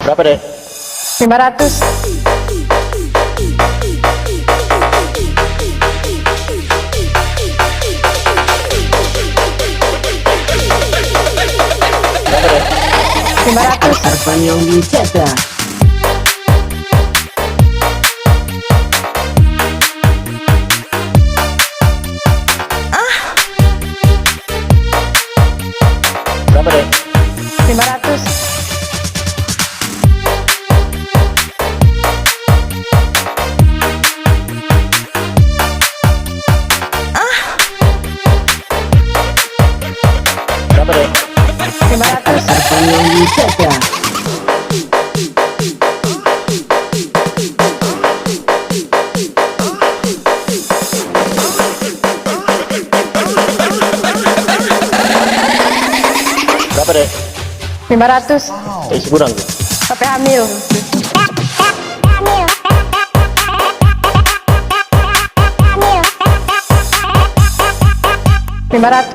Berapa deh? 500. Berapa deh? 500. Arpanyong Wiceta. Berapa deh? 500. Berapa deh? 500. Arpanyong Wiceta. Berapa deh? 500. Isi kurang tuh. Sampai hamil. 500.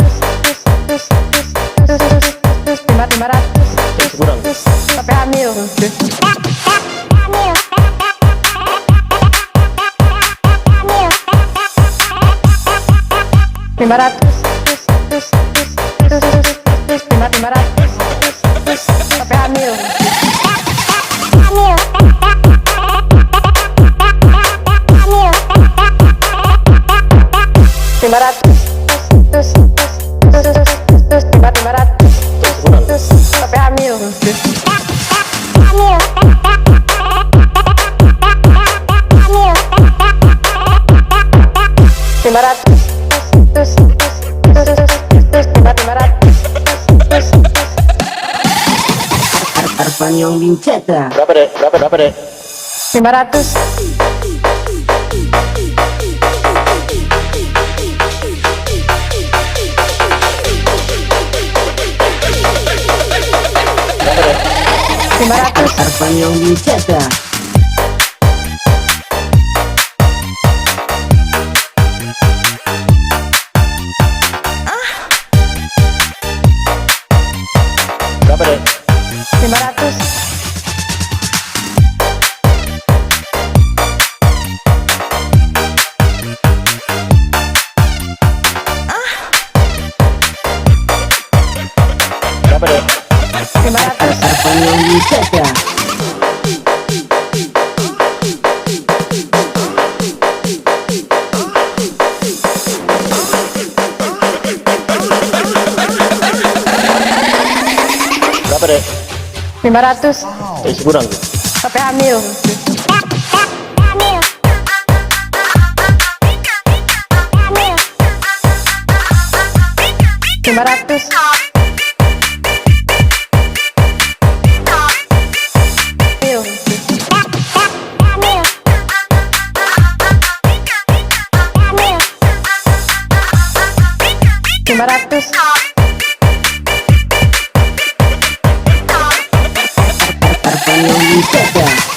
500. Isi kurang tuh. Sampai hamil. 500. 500. Sampai hamil. 500. 500. Isi kurang tuh. Sampai hamil. 500. 500. Arpanyong Wiceta. Berapa deh? Berapa deh? 500. Berapa deh? 500. Arpanyong Wiceta. Berapa deh? 500. Berapa deh? 500. Arpanyong Wiceta. Berapa deh? 500. Isi kurang tuh. Sampai hamil. 500. 500. Arpanyong Wiceta.